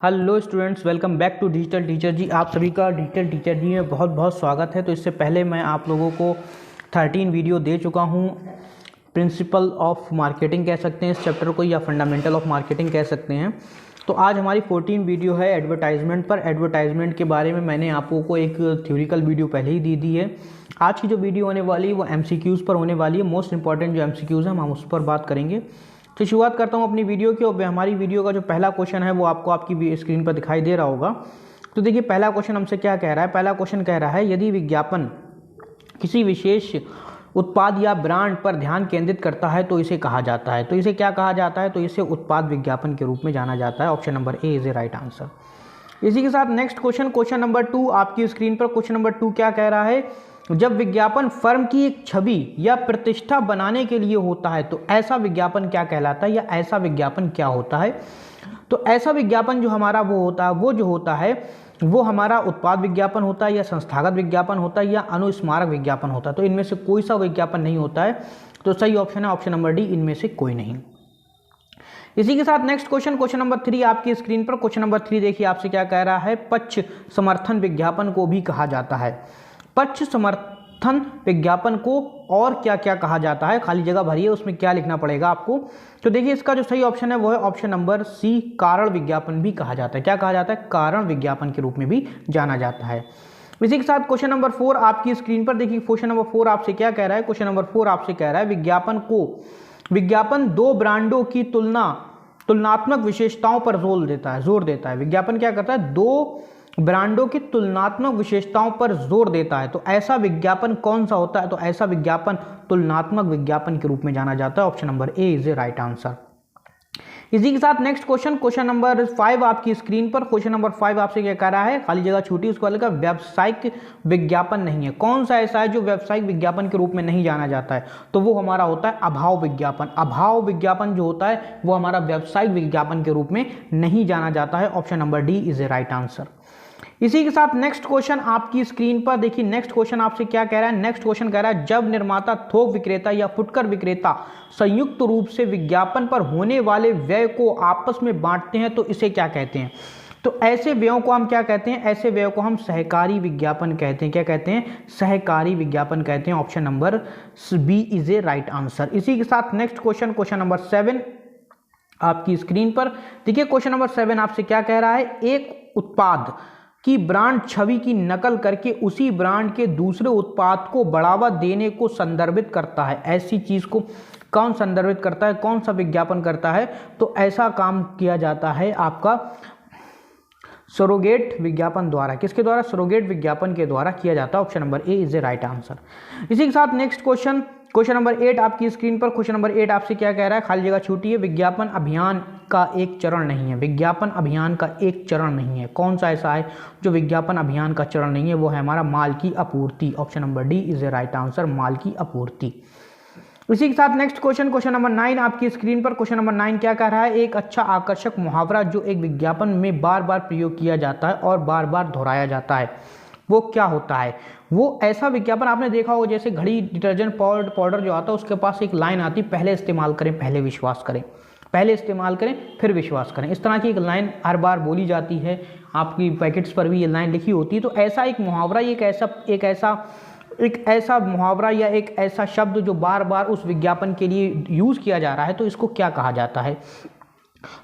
Hello students, welcome back to digital teacher ji. आप सभी का डिजिटल टीचर जी में बहुत बहुत स्वागत है। तो इससे पहले मैं आप लोगों को 13 वीडियो दे चुका हूँ। प्रिंसिपल ऑफ मार्केटिंग कह सकते हैं इस चैप्टर को, या फंडामेंटल ऑफ मार्केटिंग कह सकते हैं। तो आज हमारी 14 वीडियो है एडवर्टाइजमेंट पर। एडवर्टाइजमेंट के बारे में मैंने आप लोगों को एक थ्योरिकल वीडियो पहले ही दे दी है। आज की जो वीडियो होने वाली है वो MCQs पर होने वाली है। मोस्ट इंपॉर्टेंट जो MCQs हैं हम उस पर बात करेंगे। तो शुरुआत करता हूं अपनी वीडियो की। और हमारी वीडियो का जो पहला क्वेश्चन है वो आपको आपकी स्क्रीन पर दिखाई दे रहा होगा। तो देखिए पहला क्वेश्चन हमसे क्या कह रहा है। पहला क्वेश्चन कह रहा है, यदि विज्ञापन किसी विशेष उत्पाद या ब्रांड पर ध्यान केंद्रित करता है तो इसे कहा जाता है। तो इसे क्या कहा जाता है? तो इसे उत्पाद विज्ञापन के रूप में जाना जाता है। Option number A is a right answer. इसी के साथ नेक्स्ट क्वेश्चन नंबर 2 आपकी स्क्रीन पर। क्वेश्चन नंबर 2 क्या कह रहा है, जब विज्ञापन फर्म की एक छवि या प्रतिष्ठा बनाने के लिए होता है तो ऐसा विज्ञापन क्या कहलाता है, या ऐसा विज्ञापन क्या होता है? तो ऐसा विज्ञापन जो हमारा वो हमारा उत्पाद विज्ञापन होता है, या संस्थागत विज्ञापन होता है, या अनुस्मारक विज्ञापन होता है। तो इनमें से कोई सा विज्ञापन नहीं होता है। तो सही ऑप्शन है ऑप्शन नंबर डी, इनमें से कोई नहीं। इसी के साथ नेक्स्ट क्वेश्चन नंबर 3 आपकी स्क्रीन पर। क्वेश्चन नंबर 3 देखिए आपसे क्या कह रहा है, पक्ष समर्थन विज्ञापन को भी कहा जाता है। पक्ष समर्थन विज्ञापन को और क्या क्या कहा जाता है? खाली जगह भरिए, उसमें क्या लिखना पड़ेगा आपको। तो देखिए इसका जो सही ऑप्शन है वो है ऑप्शन नंबर सी, कारण विज्ञापन भी कहा जाता है। क्या कहा जाता है? कारण विज्ञापन के रूप में भी जाना जाता है। इसी के साथ क्वेश्चन नंबर 4 आपकी स्क्रीन पर देखिए। क्वेश्चन नंबर 4 आपसे क्या कह रहा है? क्वेश्चन नंबर 4 आपसे कह रहा है, विज्ञापन दो ब्रांडों की तुलनात्मक विशेषताओं पर जोर देता है। विज्ञापन क्या करता है? दो ब्रांडों की तुलनात्मक विशेषताओं पर जोर देता है। तो ऐसा विज्ञापन कौन सा होता है? तो ऐसा विज्ञापन तुलनात्मक विज्ञापन के रूप में जाना जाता है। Option number A is a right answer. इसी के साथ नेक्स्ट क्वेश्चन नंबर 5 आपकी स्क्रीन पर। क्वेश्चन नंबर 5 आपसे क्या कह रहा है, खाली जगह छूटी उसको वाले का, व्यावसायिक विज्ञापन नहीं है। कौन सा ऐसा है जो व्यावसायिक विज्ञापन के रूप में नहीं जाना जाता है? तो वो हमारा होता है अभाव विज्ञापन। अभाव विज्ञापन जो होता है वो हमारा व्यावसायिक विज्ञापन के रूप में नहीं जाना जाता है। Option number D is a right answer. इसी के साथ नेक्स्ट क्वेश्चन आपकी स्क्रीन पर देखिए। नेक्स्ट क्वेश्चन आपसे क्या कह रहा है? नेक्स्ट क्वेश्चन कह रहा है, जब निर्माता, थोक विक्रेता या फुटकर विक्रेता संयुक्त रूप से विज्ञापन पर होने वाले व्यय को आपस में बांटते हैं तो इसे क्या कहते हैं? तो ऐसे व्ययों को हम क्या कहते हैं? ऐसे व्ययों को हम सहकारी विज्ञापन कहते हैं। क्या कहते हैं? सहकारी विज्ञापन कहते हैं। Option number B is a right answer. इसी के साथ नेक्स्ट क्वेश्चन नंबर 7 आपकी स्क्रीन पर देखिए। क्वेश्चन नंबर 7 आपसे क्या कह रहा है, एक उत्पाद की ब्रांड छवि की नकल करके उसी ब्रांड के दूसरे उत्पाद को बढ़ावा देने को संदर्भित करता है। ऐसी चीज को कौन संदर्भित करता है? कौन सा विज्ञापन करता है? तो ऐसा काम किया जाता है आपका सरोगेट विज्ञापन द्वारा। किसके द्वारा? सरोगेट विज्ञापन के द्वारा किया जाता है। Option number A is a right answer. इसी के साथ नेक्स्ट क्वेश्चन नंबर 8 आपकी स्क्रीन पर। क्वेश्चन नंबर 8 आपसे क्या कह रहा है? खाली जगह छूटी है। विज्ञापन अभियान का एक चरण नहीं है। विज्ञापन अभियान का एक चरण नहीं है। कौन सा ऐसा है जो विज्ञापन अभियान का चरण नहीं है? वो है हमारा माल की आपूर्ति। Option number D is a right answer, माल की आपूर्ति। इसी के साथ नेक्स्ट क्वेश्चन नंबर 9 आपकी स्क्रीन पर। क्वेश्चन नंबर 9 क्या कह रहा है, एक अच्छा आकर्षक मुहावरा जो एक विज्ञापन में बार बार प्रयोग किया जाता है और बार बार दोहराया जाता है, वो क्या होता है? वो ऐसा विज्ञापन आपने देखा होगा, जैसे घड़ी, डिटर्जेंट पाउडर जो आता है उसके पास एक लाइन आती, पहले इस्तेमाल करें पहले विश्वास करें, पहले इस्तेमाल करें फिर विश्वास करें। इस तरह की एक लाइन हर बार बोली जाती है। आपकी पैकेट्स पर भी ये लाइन लिखी होती है। तो ऐसा एक मुहावरा, एक ऐसा मुहावरा या एक ऐसा शब्द जो बार बार उस विज्ञापन के लिए यूज किया जा रहा है, तो इसको क्या कहा जाता है?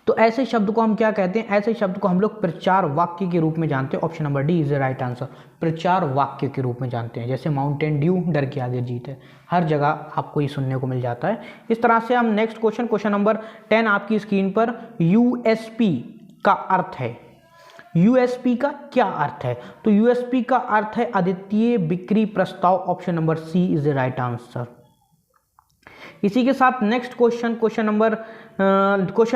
तो ऐसे शब्द को हम क्या कहते हैं? ऐसे शब्द को हम लोग प्रचार वाक्य के रूप में जानते हैं। Option number D is the right answer. प्रचार वाक्य के रूप में जानते हैं। जैसे माउंटेन ड्यू, डर के आगे जीत है, हर जगह आपको ये सुनने को मिल जाता है। इस तरह से हम नेक्स्ट क्वेश्चन नंबर 10 आपकी स्क्रीन पर। यूएसपी का अर्थ है, यूएसपी का क्या अर्थ है? तो यूएसपी का अर्थ है अद्वितीय बिक्री प्रस्ताव। Option number C is the right answer. इसी के साथ नेक्स्ट क्वेश्चन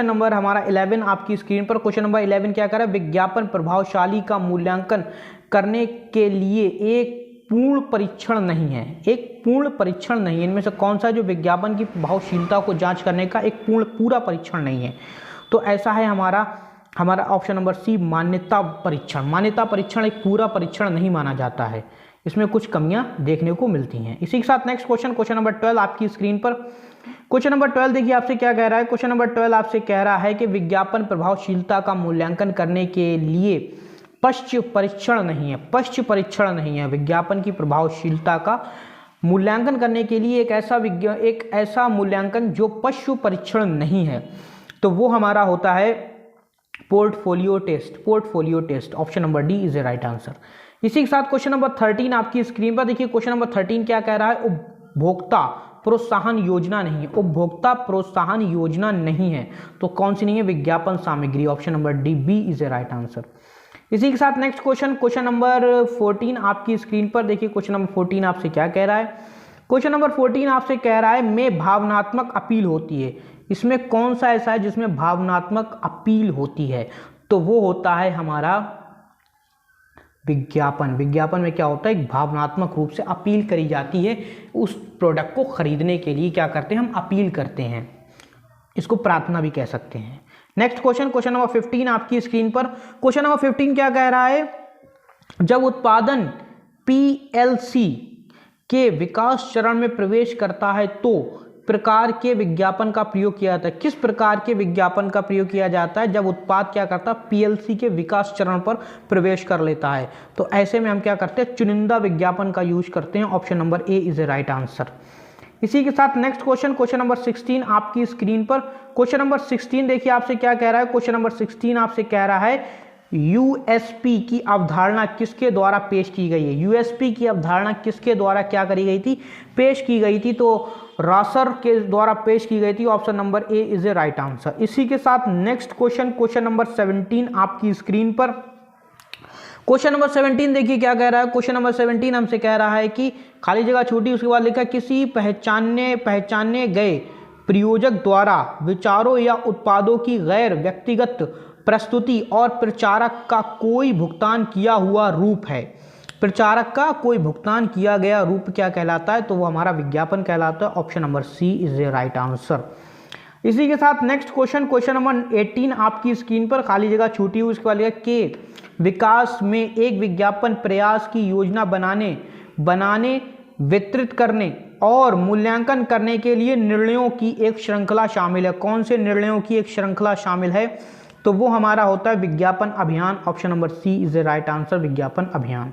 नंबर हमारा 11 आपकी स्क्रीन पर। क्वेश्चन नंबर 11 क्या कर रहा है, विज्ञापन प्रभावशाली का मूल्यांकन करने के लिए एक पूर्ण परीक्षण नहीं है। एक पूर्ण परीक्षण नहीं है। इनमें से कौन सा जो विज्ञापन की प्रभावशीलता को जांच करने का एक पूरा परीक्षण नहीं है? तो ऐसा है हमारा ऑप्शन नंबर सी, मान्यता परीक्षण। मान्यता परीक्षण एक पूरा परीक्षण नहीं माना जाता है, इसमें कुछ कमियां देखने को मिलती हैं। इसी के साथ नेक्स्ट क्वेश्चन नंबर 12 आपकी स्क्रीन पर। क्वेश्चन नंबर 12 देखिए आपसे क्या कह रहा है। क्वेश्चन नंबर 12 आपसे कह रहा है कि विज्ञापन प्रभावशीलता का मूल्यांकन करने के लिए पश्च परीक्षण नहीं है। पश्च परीक्षण नहीं है। विज्ञापन की प्रभावशीलता का मूल्यांकन करने के लिए एक ऐसा मूल्यांकन जो पशु परीक्षण नहीं है, तो वो हमारा होता है portfolio test. Portfolio test, option number D is a right answer. इसी के साथ क्वेश्चन नंबर 13 आपकी स्क्रीन पर देखिए। क्वेश्चन नंबर 13 क्या कह रहा है? उपभोक्ता प्रोत्साहन योजना नहीं है। उपभोक्ता प्रोत्साहन योजना नहीं है, तो कौन सी नहीं है? विज्ञापन सामग्री, option number D B is a right answer. इसी के साथ नेक्स्ट क्वेश्चन, क्वेश्चन नंबर 14 आपकी स्क्रीन पर देखिए। क्वेश्चन नंबर 14 आपसे क्या कह रहा है? क्वेश्चन नंबर 14 आपसे कह रहा है में भावनात्मक अपील होती है। इसमें कौन सा ऐसा है जिसमें भावनात्मक अपील होती है? तो वो होता है हमारा विज्ञापन। विज्ञापन में क्या होता है? एक भावनात्मक रूप से अपील करी जाती है। उस प्रोडक्ट को खरीदने के लिए क्या करते हैं? हम अपील करते हैं। इसको प्रार्थना भी कह सकते हैं। नेक्स्ट क्वेश्चन, क्वेश्चन नंबर 15 आपकी स्क्रीन पर। क्वेश्चन नंबर 15 क्या कह रहा है? जब उत्पादन पीएलसी के विकास चरण में प्रवेश करता है तो प्रकार के विज्ञापन का प्रयोग किया जाता है। किस प्रकार के विज्ञापन का प्रयोग किया जाता है जब उत्पाद क्या करता है? पीएलसी के विकास चरण पर प्रवेश कर लेता है। तो ऐसे में हम क्या करते हैं? चुनिंदा विज्ञापन का यूज करते हैं। Option number A is a right answer. इसी के साथ नेक्स्ट क्वेश्चन, क्वेश्चन नंबर 16 आपकी स्क्रीन पर। क्वेश्चन नंबर 16 देखिए आपसे क्या कह रहा है। क्वेश्चन नंबर 16 आपसे कह रहा है यूएसपी की अवधारणा किसके द्वारा पेश की गई है? यूएसपी की अवधारणा किसके द्वारा क्या करी गई थी? पेश की गई थी। तो रॉसर के द्वारा पेश की गई थी। Option number A is a right answer. इसी के साथ नेक्स्ट क्वेश्चन, क्वेश्चन नंबर 17 आपकी स्क्रीन पर। क्वेश्चन नंबर 17 देखिए क्या कह रहा है। क्वेश्चन नंबर 17 हमसे कह रहा है कि खाली जगह छोटी, उसके बाद लिखा किसी पहचाने गए प्रयोजक द्वारा विचारों या उत्पादों की गैर व्यक्तिगत प्रस्तुति और प्रचारक का कोई भुगतान किया हुआ रूप है। प्रचारक का कोई भुगतान किया गया रूप क्या कहलाता है? तो वो हमारा विज्ञापन कहलाता है। Option number C is a right answer. इसी के साथ नेक्स्ट क्वेश्चन, क्वेश्चन नंबर 18 आपकी स्क्रीन पर। खाली जगह छूटी हुई, उसके बाद लिखा के विकास में एक विज्ञापन प्रयास की योजना बनाने वितरित करने और मूल्यांकन करने के लिए निर्णयों की एक श्रृंखला शामिल है। कौन से निर्णयों की एक श्रृंखला शामिल है? तो वो हमारा होता है विज्ञापन अभियान। Option number C is a right answer, विज्ञापन अभियान।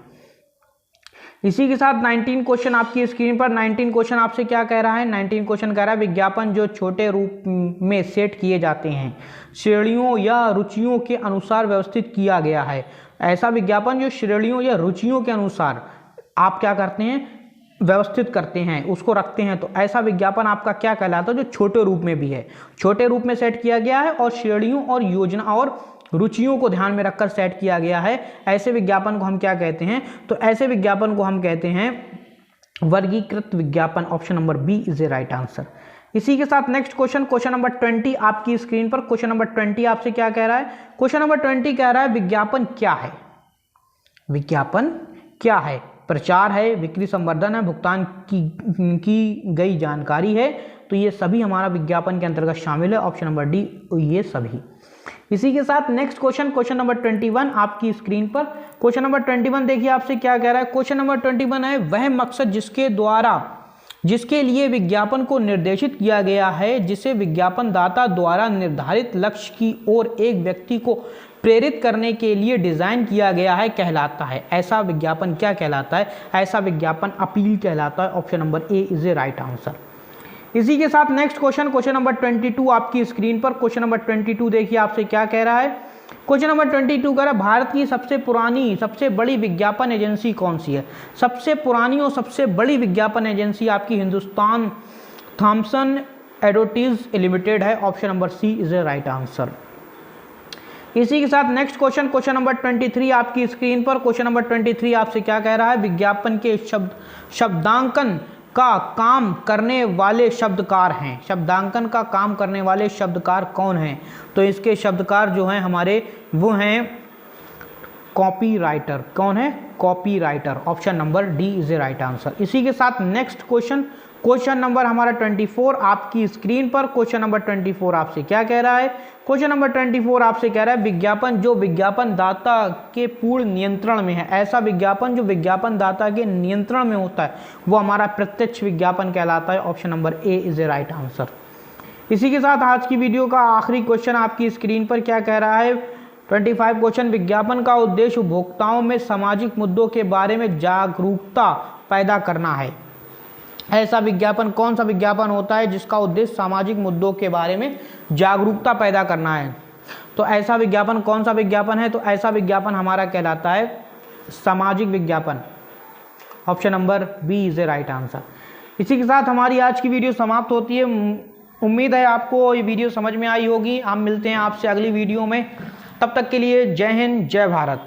इसी के साथ 19 क्वेश्चन आपकी स्क्रीन पर। 19 क्वेश्चन आपसे क्या कह रहा है? 19 क्वेश्चन कह रहा है विज्ञापन जो छोटे रूप में सेट किए जाते हैं, श्रेणियों या रुचियों के अनुसार व्यवस्थित किया गया है। ऐसा विज्ञापन जो श्रेणियों या रुचियों के अनुसार आप क्या करते हैं? व्यवस्थित करते हैं, उसको रखते हैं। तो ऐसा विज्ञापन आपका क्या कहलाता है? जो छोटे रूप में भी है, छोटे रूप में सेट किया गया है और श्रेणियों और योजना और रुचियों को ध्यान में रखकर सेट किया गया है। ऐसे विज्ञापन को हम क्या कहते हैं? तो ऐसे विज्ञापन को हम कहते हैं वर्गीकृत विज्ञापन। Option number B is a right answer. इसी के साथ नेक्स्ट क्वेश्चन, क्वेश्चन नंबर 20 आपकी स्क्रीन पर। क्वेश्चन नंबर 20 आपसे क्या कह रहा है? क्वेश्चन नंबर 20 कह रहा है विज्ञापन क्या है? विज्ञापन क्या है? प्रचार है, बिक्री संवर्धन है, भुगतान की गई जानकारी है। तो ये सभी हमारा विज्ञापन के अंतर्गत शामिल है। ऑप्शन नंबर डी ये सभी। इसी के साथ नेक्स्ट क्वेश्चन, क्वेश्चन नंबर 21 आपकी स्क्रीन पर। क्वेश्चन नंबर 21 देखिए आपसे क्या कह रहा है। क्वेश्चन नंबर 21 है वह मकसद जिसके लिए विज्ञापन को निर्देशित किया गया है, जिसे विज्ञापन दाता द्वारा निर्धारित लक्ष्य की ओर एक व्यक्ति को प्रेरित करने के लिए डिजाइन किया गया है, कहलाता है। ऐसा विज्ञापन क्या कहलाता है? ऐसा विज्ञापन अपील कहलाता है। Option number A is a right answer. इसी के साथ नेक्स्ट क्वेश्चन, क्वेश्चन नंबर 22 आपकी स्क्रीन पर। क्वेश्चन नंबर 22 देखिए आपसे क्या कह रहा है। क्वेश्चन नंबर 22 कह रहा है भारत की सबसे पुरानी सबसे बड़ी विज्ञापन एजेंसी कौन सी है? सबसे पुरानी और सबसे बड़ी विज्ञापन एजेंसी आपकी हिंदुस्तान थॉमसन एडवर्टाइज लिमिटेड है। Option number C is a right answer. इसी के साथ नेक्स्ट क्वेश्चन, क्वेश्चन नंबर 23 आपकी स्क्रीन पर। क्वेश्चन नंबर 23 आपसे क्या कह रहा है? विज्ञापन के शब्दांकन का काम करने वाले शब्दकार हैं। शब्दांकन का काम करने वाले शब्दकार कौन हैं? तो इसके शब्दकार जो हैं हमारे वो हैं कॉपीराइटर। कौन है? Copywriter. Option number D is a right answer. इसी के साथ नेक्स्ट क्वेश्चन, क्वेश्चन नंबर हमारा 24 आपकी स्क्रीन पर। क्वेश्चन नंबर 24 आपसे क्या कह रहा है? क्वेश्चन नंबर 24 आपसे कह रहा है विज्ञापन जो विज्ञापन दाता के पूर्ण नियंत्रण में है। ऐसा विज्ञापन जो विज्ञापन दाता के नियंत्रण में होता है वो हमारा प्रत्यक्ष विज्ञापन कहलाता है। Option number A is a right answer. इसी के साथ आज की वीडियो का आखिरी क्वेश्चन आपकी स्क्रीन पर क्या कह रहा है, 25 क्वेश्चन। विज्ञापन का उद्देश्य उपभोक्ताओं में सामाजिक मुद्दों के बारे में जागरूकता पैदा करना है। ऐसा विज्ञापन कौन सा विज्ञापन होता है जिसका उद्देश्य सामाजिक मुद्दों के बारे में जागरूकता पैदा करना है? तो ऐसा विज्ञापन कौन सा विज्ञापन है? तो ऐसा विज्ञापन हमारा कहलाता है सामाजिक विज्ञापन। Option number B is a right answer. इसी के साथ हमारी आज की वीडियो समाप्त होती है। उम्मीद है आपको ये वीडियो समझ में आई होगी। हम मिलते हैं आपसे अगली वीडियो में, तब तक के लिए जय हिंद, जय भारत।